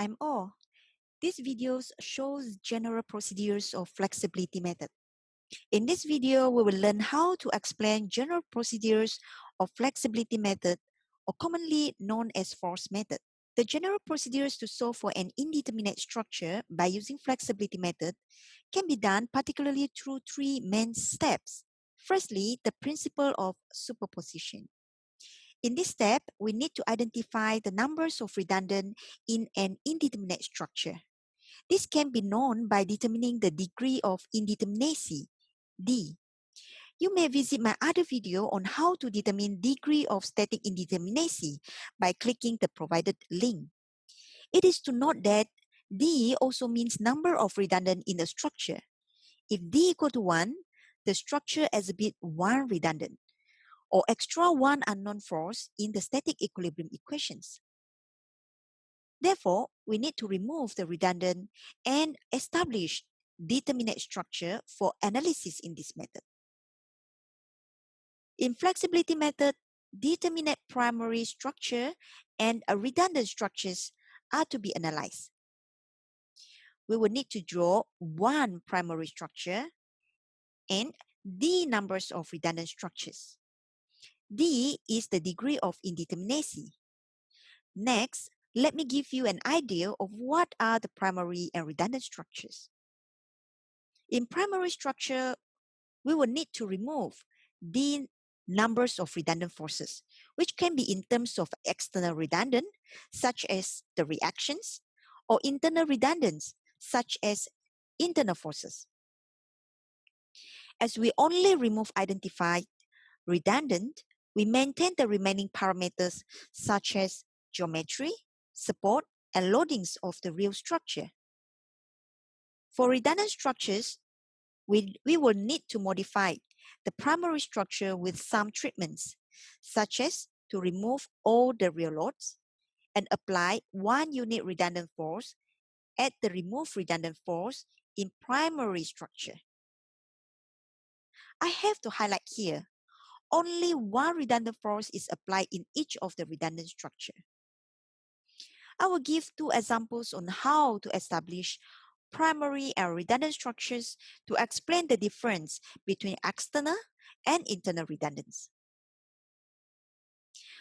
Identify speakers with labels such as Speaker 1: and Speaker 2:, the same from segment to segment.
Speaker 1: I'm O. This video shows general procedures of flexibility method. In this video, we will learn how to explain general procedures of flexibility method, or commonly known as force method. The general procedures to solve for an indeterminate structure by using flexibility method can be done particularly through three main steps. Firstly, the principle of superposition. In this step, we need to identify the numbers of redundant in an indeterminate structure. This can be known by determining the degree of indeterminacy, D. You may visit my other video on how to determine degree of static indeterminacy by clicking the provided link. It is to note that D also means number of redundant in a structure. If D equal to 1, the structure exhibits 1 redundant, or extra 1 unknown force in the static equilibrium equations. Therefore, we need to remove the redundant and establish determinate structure for analysis in this method. In flexibility method, determinate primary structure and redundant structures are to be analyzed. We will need to draw one primary structure and D numbers of redundant structures. D is the degree of indeterminacy. Next, let me give you an idea of what are the primary and redundant structures. In primary structure, we will need to remove the numbers of redundant forces, which can be in terms of external redundant, such as the reactions, or internal redundants, such as internal forces. As we only remove identified redundant, we maintain the remaining parameters such as geometry, support, and loadings of the real structure. For redundant structures, we will need to modify the primary structure with some treatments, such as to remove all the real loads and apply 1 unit redundant force at the removed redundant force in primary structure. I have to highlight here, only 1 redundant force is applied in each of the redundant structure. I will give 2 examples on how to establish primary and redundant structures to explain the difference between external and internal redundants.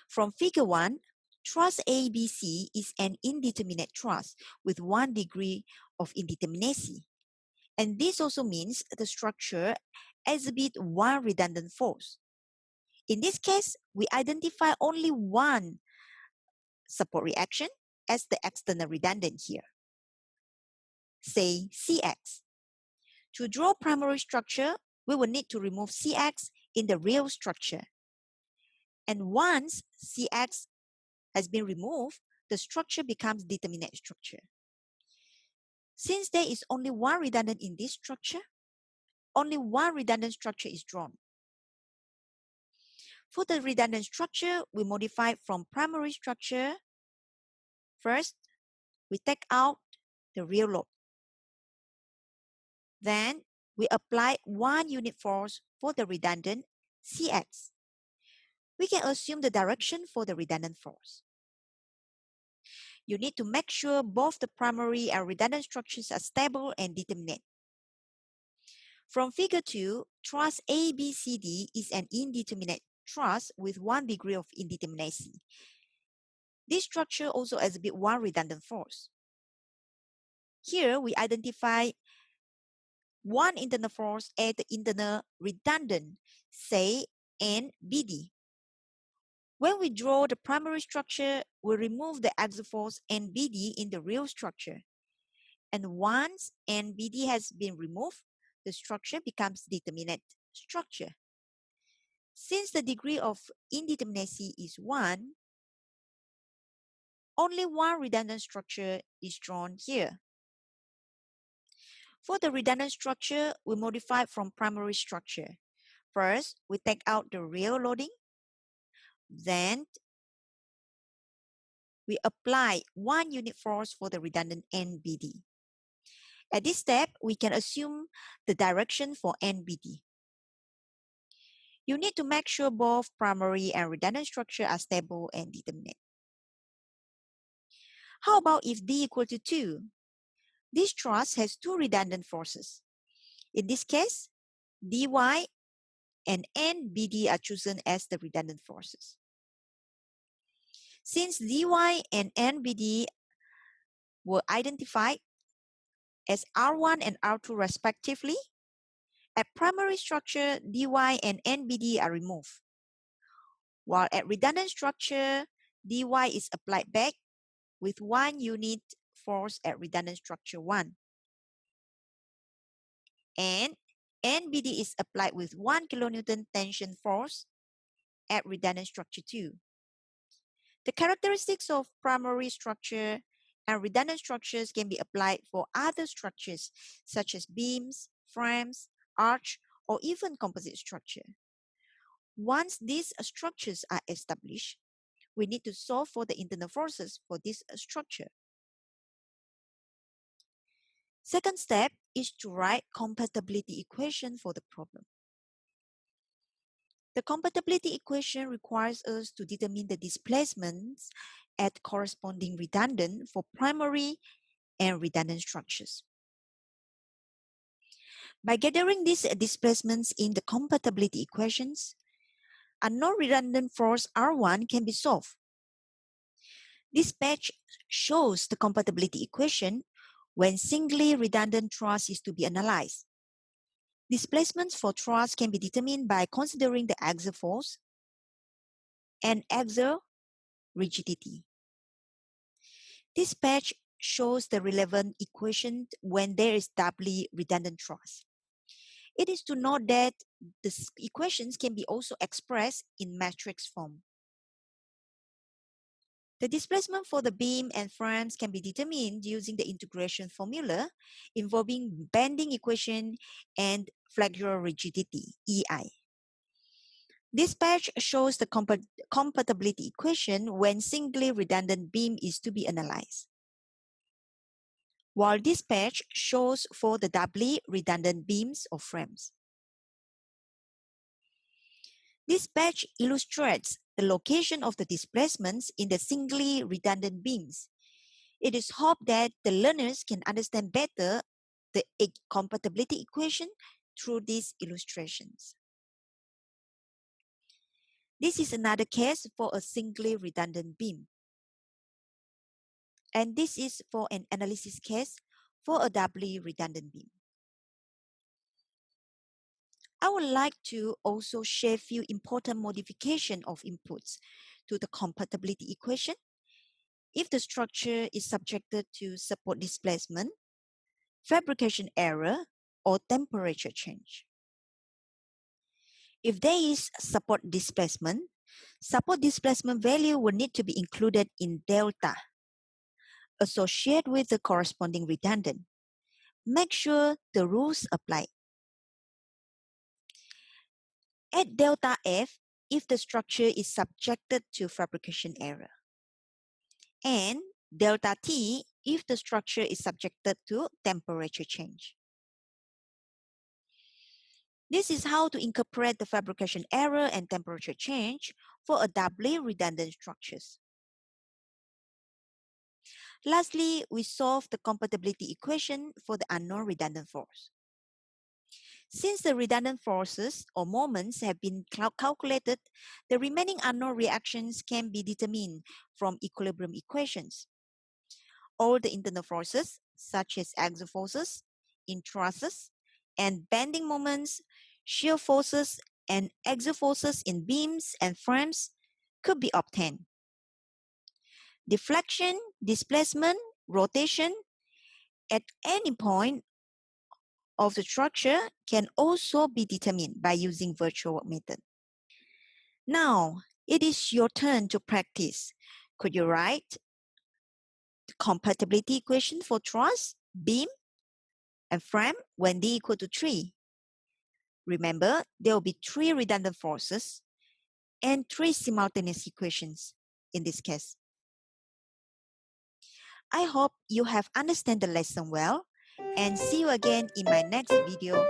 Speaker 1: From figure 1, truss ABC is an indeterminate truss with 1 degree of indeterminacy. And this also means the structure exhibits 1 redundant force. In this case, we identify only 1 support reaction as the external redundant here, say CX. To draw primary structure, we will need to remove CX in the real structure. And once CX has been removed, the structure becomes determinate structure. Since there is only 1 redundant in this structure, only 1 redundant structure is drawn. For the redundant structure, we modify from primary structure. First, we take out the real load. Then, we apply 1 unit force for the redundant CX. We can assume the direction for the redundant force. You need to make sure both the primary and redundant structures are stable and determinate. From figure 2, truss ABCD is an indeterminate truss with 1 degree of indeterminacy. This structure also exhibits 1 redundant force. Here, we identify 1 internal force at the internal redundant, say NBD. When we draw the primary structure, we remove the axial force NBD in the real structure. And once NBD has been removed, the structure becomes determinate structure. Since the degree of indeterminacy is 1, only 1 redundant structure is drawn here. For the redundant structure, we modify from primary structure. First, we take out the real loading. Then, we apply 1 unit force for the redundant NBD. At this step, we can assume the direction for NBD. You need to make sure both primary and redundant structure are stable and determinate. How about if D equal to 2? This truss has two redundant forces. In this case, dy and NBD are chosen as the redundant forces. Since dy and NBD were identified as R1 and R2 respectively, at primary structure, dy and NBD are removed, while at redundant structure, dy is applied back with 1 unit force at redundant structure 1, and NBD is applied with 1 kilonewton tension force at redundant structure 2. The characteristics of primary structure and redundant structures can be applied for other structures such as beams, frames, arch, or even composite structure. Once these structures are established, we need to solve for the internal forces for this structure. Second step is to write compatibility equation for the problem. The compatibility equation requires us to determine the displacements at corresponding redundant for primary and redundant structures. By gathering these displacements in the compatibility equations, a non-redundant force R1 can be solved. This page shows the compatibility equation when singly redundant truss is to be analyzed. Displacements for truss can be determined by considering the axial force and axial rigidity. This page shows the relevant equation when there is doubly redundant truss. It is to note that the equations can be also expressed in matrix form. The displacement for the beam and frames can be determined using the integration formula involving bending equation and flexural rigidity, EI. This page shows the compatibility equation when singly redundant beam is to be analyzed, while this page shows for the doubly redundant beams or frames. This page illustrates the location of the displacements in the singly redundant beams. It is hoped that the learners can understand better the compatibility equation through these illustrations. This is another case for a singly redundant beam. And this is for an analysis case for a doubly redundant beam. I would like to also share a few important modification of inputs to the compatibility equation if the structure is subjected to support displacement, fabrication error, or temperature change. If there is support displacement value will need to be included in delta associated with the corresponding redundant. Make sure the rules apply. At delta F if the structure is subjected to fabrication error, and delta T if the structure is subjected to temperature change. This is how to incorporate the fabrication error and temperature change for a doubly redundant structures. Lastly, we solve the compatibility equation for the unknown redundant force. Since the redundant forces or moments have been calculated, the remaining unknown reactions can be determined from equilibrium equations. All the internal forces, such as axial forces, in trusses, and bending moments, shear forces, and axial forces in beams and frames could be obtained. Deflection, displacement, rotation at any point of the structure can also be determined by using virtual work method. Now, it is your turn to practice. Could you write the compatibility equation for truss, beam, and frame when D equal to 3? Remember, there will be 3 redundant forces and 3 simultaneous equations in this case. I hope you have understood the lesson well, and see you again in my next video.